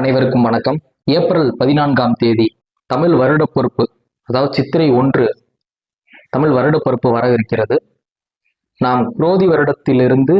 அனைவருக்கும் வணக்கம். ஏப்ரல் 14ஆம் தேதி தமிழ் வருடப்பொறுப்பு, அதாவது சித்திரை 1 தமிழ் வருடப்பொறுப்பு வர இருக்கிறது. நாம் குரோதி வருடத்திலிருந்து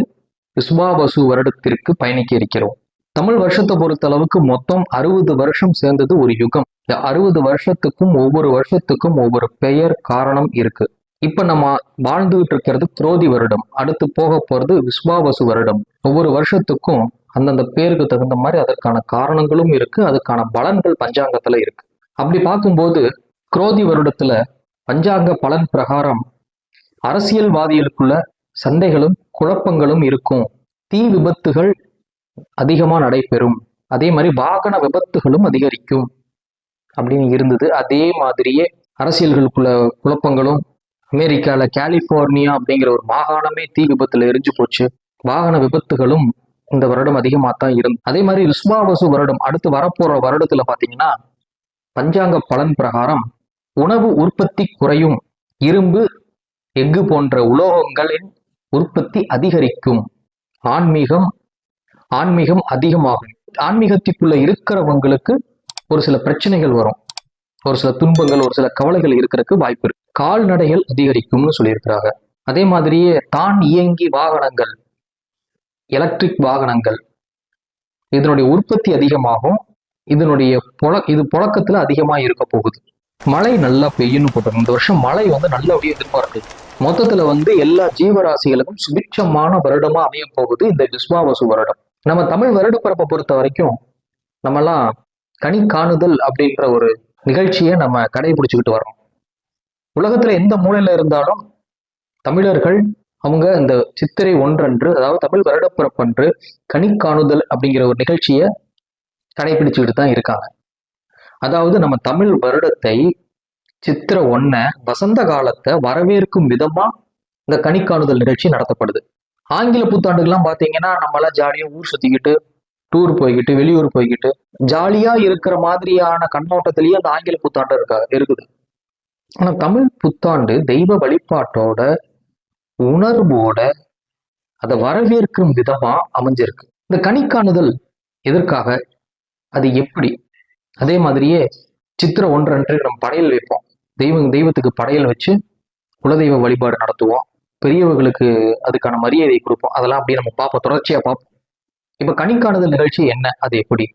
விசுவாவசு வருடத்திற்கு பயணிக்க இருக்கிறோம். தமிழ் வருஷத்தை பொறுத்த அளவுக்கு மொத்தம் 60 வருஷம் சேர்ந்தது ஒரு யுகம். இந்த 60 வருஷத்துக்கும் ஒவ்வொரு வருஷத்துக்கும் ஒவ்வொரு பெயர் காரணம் இருக்கு. இப்ப நம்ம வாழ்ந்துகிட்டு இருக்கிறது குரோதி வருடம், அடுத்து போக போறது விசுவாவசு வருடம். ஒவ்வொரு வருஷத்துக்கும் அந்தந்த பேருக்கு தகுந்த மாதிரி அதற்கான காரணங்களும் இருக்கு, அதுக்கான பலன்கள் பஞ்சாங்கத்துல இருக்கு. அப்படி பார்க்கும்போது குரோதி வருடத்துல பஞ்சாங்க பலன் பிரகாரம் அரசியல்வாதிகளுக்குள்ள சண்டைகளும் குழப்பங்களும் இருக்கும், தீ விபத்துகள் அதிகமா நடைபெறும், அதே மாதிரி வாகன விபத்துகளும் அதிகரிக்கும் அப்படின்னு இருந்தது. அதே மாதிரியே அரசியல்களுக்குள்ள குழப்பங்களும், அமெரிக்கால கலிபோர்னியா அப்படிங்கிற ஒரு மாகாணமே தீ விபத்துல எரிஞ்சு போச்சு, வாகன விபத்துகளும் இந்த வருடம் அதிகமாக தான் இருந்து. அதே மாதிரி விஸ்வாவசு வருடம் அடுத்து வரப்போற வருடத்துல பாத்தீங்கன்னா பஞ்சாங்க பலன் பிரகாரம் உணவு உற்பத்தி குறையும், இரும்பு எஃகு போன்ற உலோகங்களின் உற்பத்தி அதிகரிக்கும், ஆன்மீகம் அதிகமாகும். ஆன்மீகத்திற்குள்ள இருக்கிறவங்களுக்கு ஒரு சில பிரச்சனைகள் வரும், ஒரு சில துன்பங்கள், ஒரு சில கவலைகள் இருக்கிறதுக்கு வாய்ப்பு இருக்கு. கால்நடைகள் அதிகரிக்கும்னு சொல்லியிருக்கிறாங்க. அதே மாதிரியே தான் இயங்கி வாகனங்கள், எலக்ட்ரிக் வாகனங்கள், இதனுடைய உற்பத்தி அதிகமாகும். இது புழக்கத்துல அதிகமா இருக்க போகுது. மழை நல்லா பெய்யும்னு போட்டோம். இந்த வருஷம் மழை நல்லபடியா எதிர்பார்க்கு. மொத்தத்துல எல்லா ஜீவராசிகளுக்கும் சுபிட்சமான வருடமா அமைய போகுது இந்த விஸ்வாவசு வருடம். நம்ம தமிழ் வருடப்பிறப்பை பொறுத்த வரைக்கும் நம்மெல்லாம் கனி காணுதல் அப்படின்ற ஒரு நிகழ்ச்சியை நம்ம கடைபிடிச்சுக்கிட்டு வரோம். உலகத்துல எந்த மூலையில இருந்தாலும் தமிழர்கள் அவங்க இந்த சித்திரை 1 அன்று, அதாவது தமிழ் வருடப்பிறப்பன்று கனி காணுதல் அப்படிங்கிற ஒரு நிகழ்ச்சியை கடைபிடிச்சுக்கிட்டு தான் இருக்காங்க. அதாவது நம்ம தமிழ் வருடத்தை சித்திரை 1 வசந்த காலத்தை வரவேற்கும் விதமா இந்த கனி காணுதல் நிகழ்ச்சி நடத்தப்படுது. ஆங்கில புத்தாண்டுகள்லாம் பாத்தீங்கன்னா நம்மளாம் ஜாலியா ஊர் சுத்திக்கிட்டு, டூர் போய்கிட்டு, வெளியூர் போய்கிட்டு ஜாலியா இருக்கிற மாதிரியான கண்ணோட்டத்திலேயே அந்த ஆங்கில புத்தாண்டு இருக்குது. ஆனா தமிழ் புத்தாண்டு தெய்வ வழிபாட்டோட உணர்வோட அதை வரவேற்கும் விதமா அமைஞ்சிருக்கு. இந்த கனிக்காணுதல் எதற்காக, அது எப்படி? அதே மாதிரியே சித்திரை 1 அன்று நம்ம படையல் வைப்போம், தெய்வத்துக்கு படையல் வச்சு குலதெய்வ வழிபாடு நடத்துவோம், பெரியவர்களுக்கு அதுக்கான மரியாதை கொடுப்போம். அதெல்லாம் அப்படியே நம்ம பார்ப்போம், தொடர்ச்சியா பார்ப்போம். இப்ப கனிக்காணுதல் நிகழ்ச்சி என்ன, அது எப்படி?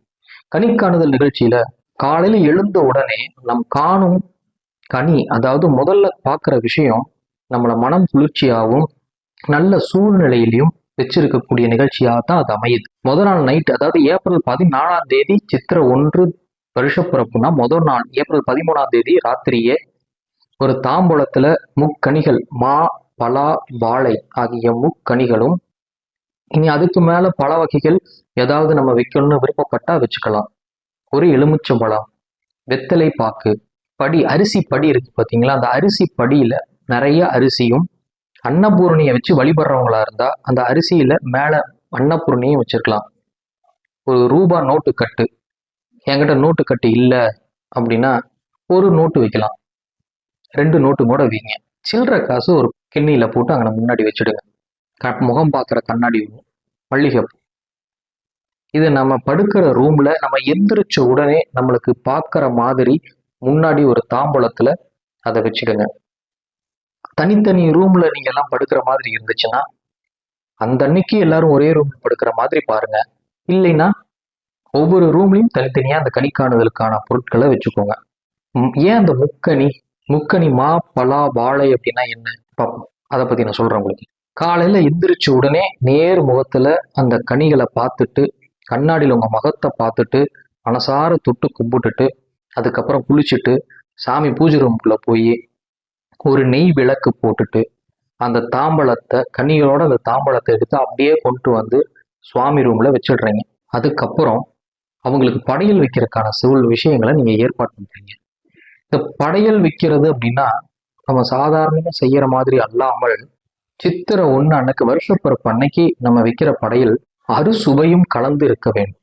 கனிக்காணுதல் நிகழ்ச்சியில காலையில எழுந்த உடனே நம் காணும் கனி, அதாவது முதல்ல பார்க்குற விஷயம் நம்மள மனம் குளிர்ச்சியாகவும் நல்ல சூழ்நிலையிலையும் வச்சிருக்கக்கூடிய நிகழ்ச்சியாக தான் அது அமையுது. முதல் நாள் நைட், அதாவது ஏப்ரல் 14ஆம் தேதி சித்திரை 1 வருஷப்பிறப்புனா முதல் நாள் ஏப்ரல் 13ஆம் தேதி ராத்திரியே ஒரு தாம்பூலத்துல முக்கனிகள், மா, பலா, வாழை ஆகிய முக்கனிகளும், இனி அதுக்கு மேல பல வகைகள் ஏதாவது நம்ம வைக்கணும்னு விருப்பப்பட்டா வச்சுக்கலாம், ஒரு எலுமிச்சம்பழம், வெத்தலை பாக்கு, படி, அரிசி படி இருக்கு பாத்தீங்களா, அந்த அரிசி படியில நிறைய அரிசியும், அன்னபூரணியை வச்சு வழிபடுறவங்களா இருந்தா அந்த அரிசியில மேல அன்னபூரணியும் வச்சிருக்கலாம். ஒரு ரூபா நோட்டு கட்டு, என்கிட்ட நோட்டு கட்டு இல்லை அப்படின்னா ஒரு நோட்டு வைக்கலாம், 2 நோட்டு கூட வைங்க. சில்லற காசு ஒரு கிண்ணியில போட்டு அங்கே முன்னாடி வச்சுடுங்க. முகம் பார்க்குற கண்ணாடி ஒன்று, மல்லிகைப்பூ. இது நம்ம படுக்கிற ரூம்ல நம்ம எந்திரிச்ச உடனே நம்மளுக்கு பார்க்குற மாதிரி முன்னாடி ஒரு தாம்பூலத்துல அதை வச்சுடுங்க. தனித்தனி ரூம்ல நீங்க எல்லாம் படுக்கிற மாதிரி இருந்துச்சுன்னா அந்த அன்னைக்கு எல்லாரும் ஒரே ரூம்ல படுக்கிற மாதிரி பாருங்க. இல்லைன்னா ஒவ்வொரு ரூம்லையும் தனித்தனியா அந்த கனிக்காணுதலுக்கான பொருட்களை வச்சுக்கோங்க. ஏன் அந்த முக்கனி மா, பலா, வாழை அப்படின்னா என்ன பார்ப்போம், அதை பத்தி நான் சொல்றேன் உங்களுக்கு. காலையில எந்திரிச்ச உடனே நேர் முகத்துல அந்த கனிகளை பார்த்துட்டு, கண்ணாடியில் உங்க முகத்தை பார்த்துட்டு மனசார தொட்டு கும்பிட்டுட்டு, அதுக்கப்புறம் குளிச்சுட்டு சாமி பூஜை ரூமுக்குள்ள போய் ஒரு நெய் விளக்கு போட்டுட்டு அந்த தாம்பழத்தை, கனிகளோட அந்த தாம்பழத்தை எடுத்து அப்படியே கொண்டு வந்து சுவாமி ரூம்ல வச்சிடுறீங்க. அதுக்கப்புறம் அவங்களுக்கு படையல் வைக்கிறதுக்கான சில விஷயங்களை நீங்க ஏற்பாடு பண்றீங்க. இந்த படையல் வைக்கிறது அப்படின்னா நம்ம சாதாரணமா செய்யற மாதிரி அல்லாமல் சித்திரை 1 அன்னைக்கு, வருஷப்பிறப்பு அன்னைக்கு நம்ம வைக்கிற படையல் அறுசுவையும் கலந்து இருக்க வேண்டும்.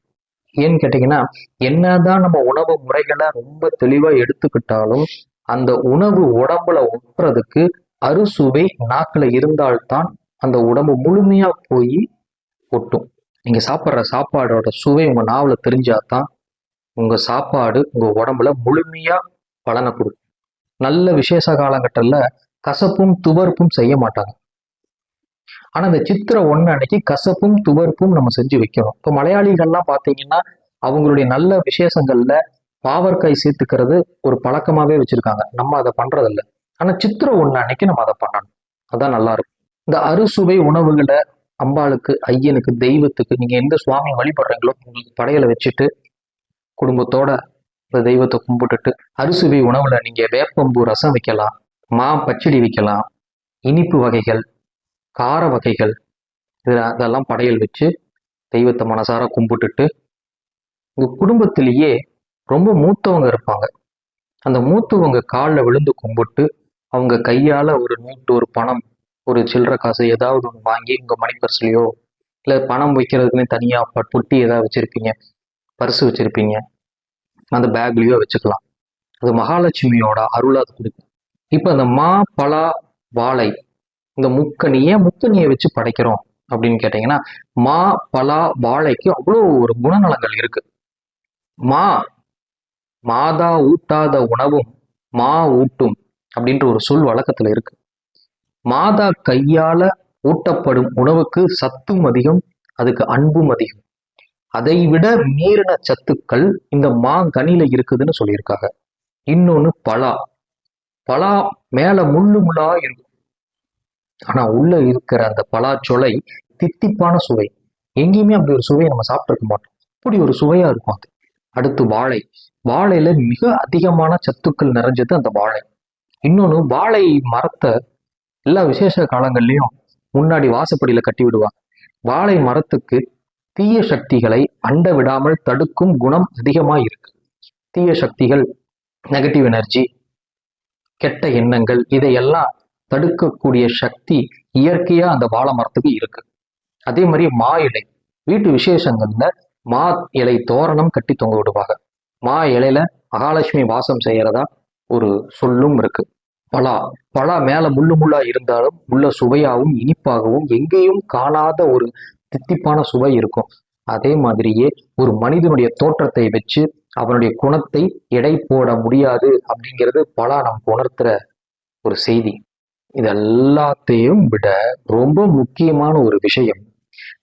ஏன்னு கேட்டீங்கன்னா, என்னதான் நம்ம உணவு முறைகளை ரொம்ப தெளிவா எடுத்துக்கிட்டாலும் அந்த உணவு உடம்புல ஒட்டுறதுக்கு அறுசுவை நாக்குல இருந்தால்தான் அந்த உடம்பு முழுமையா போய் ஒட்டும். நீங்க சாப்பிட்ற சாப்பாடோட சுவை உங்க நாவல தெரிஞ்சாதான் உங்க சாப்பாடு உங்க உடம்புல முழுமையா பலனை கொடுக்கும். நல்ல விசேஷ காலகட்டத்துல கசப்பும் துவர்ப்பும் செய்ய மாட்டாங்க. ஆனா இந்த சித்திரை 1 அன்னைக்கு கசப்பும் துவர்ப்பும் நம்ம செஞ்சு வைக்கணும். இப்போ மலையாளிகள்லாம் பாத்தீங்கன்னா அவங்களுடைய நல்ல விசேஷங்கள்ல பாவற்காய் சேர்த்துக்கிறது ஒரு பழக்கமாவே வச்சிருக்காங்க. நம்ம அதை பண்றதில்ல. ஆனா சித்திரை 1 அன்னைக்கு நம்ம அதை பண்ணணும். அதான் நல்லா இருக்கும். இந்த அறுசுவை உணவுகளை அம்பாளுக்கு, ஐயனுக்கு, தெய்வத்துக்கு நீங்க எந்த சுவாமி வழிபடுறீங்களோ உங்களுக்கு படையலை வச்சுட்டு குடும்பத்தோட இந்த தெய்வத்தை கும்பிட்டுட்டு அறுசுவை உணவுல நீங்க வேப்பம்பூ ரசம் வைக்கலாம், மா பச்சடி வைக்கலாம், இனிப்பு வகைகள், கார வகைகள், அதெல்லாம் படையல் வச்சு தெய்வத்தை மனசார கும்பிட்டுட்டு உங்க குடும்பத்திலேயே ரொம்ப மூத்தவங்க இருப்பாங்க. அந்த மூத்தவங்க காலில் விழுந்து கும்பிட்டு அவங்க கையால ஒரு நோட்டு, ஒரு பணம், ஒரு சில்லறை காசு ஏதாவது ஒன்று வாங்கி உங்க மணிப்பர்ஸ்லையோ இல்லை பணம் வைக்கிறதுக்குன்னு தனியா பொட்டி ஏதாவது வச்சிருப்பீங்க, பர்ஸ் வச்சிருப்பீங்க, அந்த பேக்லயோ வச்சுக்கலாம். அது மகாலட்சுமியோட அருளா கொடுக்கும். இப்ப அந்த மா, பலா, வாழை, இந்த முக்கணியை வச்சு படைக்கிறோம் அப்படின்னு கேட்டீங்கன்னா, மா, பலா, வாழைக்கு அவ்வளோ ஒரு குணநலங்கள் இருக்கு. மாதா ஊட்டாத உணவும் மா ஊட்டும் அப்படின்ற ஒரு சொல் வழக்கத்துல இருக்கு. மாதா கையால ஊட்டப்படும் உணவுக்கு சத்தும் அதிகம், அதுக்கு அன்பும் அதிகம். அதை விட மீறின சத்துக்கள் இந்த மாங்கனில இருக்குதுன்னு சொல்லியிருக்காங்க. இன்னொன்னு பலா மேல முள்ளா இருக்கும். ஆனா உள்ள இருக்கிற அந்த பலாச்சொலை தித்திப்பான சுவை. எங்கேயுமே அப்படி ஒரு சுவையை நம்ம சாப்பிட்டுருக்க மாட்டோம். அப்படி ஒரு சுவையா இருக்கும் அது. அடுத்து வாழையில மிக அதிகமான சத்துக்கள் நிறைஞ்சது அந்த வாழை. இன்னொன்னு வாழை மரத்தை எல்லா விசேஷ காலங்கள்லயும் முன்னாடி வாசப்படியில கட்டி விடுவாங்க. வாழை மரத்துக்கு தீய சக்திகளை அண்ட விடாமல் தடுக்கும் குணம் அதிகமா இருக்கு. தீய சக்திகள், நெகட்டிவ் எனர்ஜி, கெட்ட எண்ணங்கள், இதையெல்லாம் தடுக்கக்கூடிய சக்தி இயற்கையா அந்த வாழை மரத்துக்கு இருக்கு. அதே மாதிரி மா இலை, வீட்டு விசேஷங்கள்ல மா இலை தோரணம் கட்டி தொங்க விடுவாங்க. மா இலையில மகாலட்சுமி வாசம் செய்யறதா ஒரு சொல்லும் இருக்கு. பலா மேல முள்ளா இருந்தாலும் உள்ள சுவையாகவும் இனிப்பாகவும் எங்கேயும் காணாத ஒரு தித்திப்பான சுவை இருக்கும். அதே மாதிரியே ஒரு மனிதனுடைய தோற்றத்தை வச்சு அவனுடைய குணத்தை எடை போட முடியாது அப்படிங்கிறது பலா நமக்கு உணர்த்துற ஒரு செய்தி. இது எல்லாத்தையும் விட ரொம்ப முக்கியமான ஒரு விஷயம்,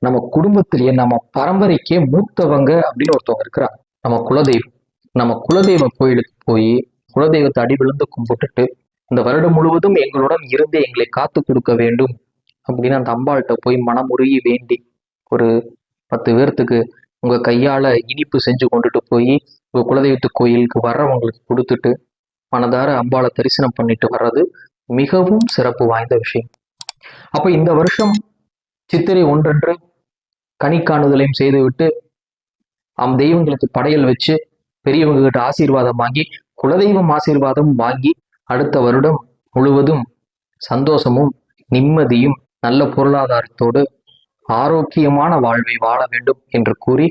நம்ம குடும்பத்திலேயே நம்ம பரம்பரைக்கே மூத்தவங்க அப்படின்னு ஒருத்தவங்க இருக்கிறாங்க. நம்ம குலதெய்வ கோயிலுக்கு போய் குலதெய்வத்தை அடி விழுந்து கும்பிட்டுட்டு இந்த வருடம் முழுவதும் எங்களுடன் இருந்து எங்களை காத்து கொடுக்க வேண்டும் அப்படின்னு அந்த அம்பாள்கிட்ட போய் மனமுருகி வேண்டி ஒரு 10 பேர்த்துக்கு உங்க கையால இனிப்பு செஞ்சு கொண்டுட்டு போய் உங்க குலதெய்வத்து கோயிலுக்கு வர்றவங்களுக்கு கொடுத்துட்டு மனதார அம்பாளை தரிசனம் பண்ணிட்டு வர்றது மிகவும் சிறப்பு வாய்ந்த விஷயம். அப்ப இந்த வருஷம் சித்திரை 1 கனி காணுதலையும் செய்துவிட்டு தெய்வங்களுக்கு படையல் வச்சு பெரியவங்க கிட்ட ஆசீர்வாதம் வாங்கி குலதெய்வம் ஆசீர்வாதம் வாங்கி அடுத்த வருடம் முழுவதும் சந்தோஷமும் நிம்மதியும் நல்ல பொருளாதாரத்தோடு ஆரோக்கியமான வாழ்வை வாழ வேண்டும் என்று கூறி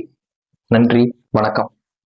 நன்றி, வணக்கம்.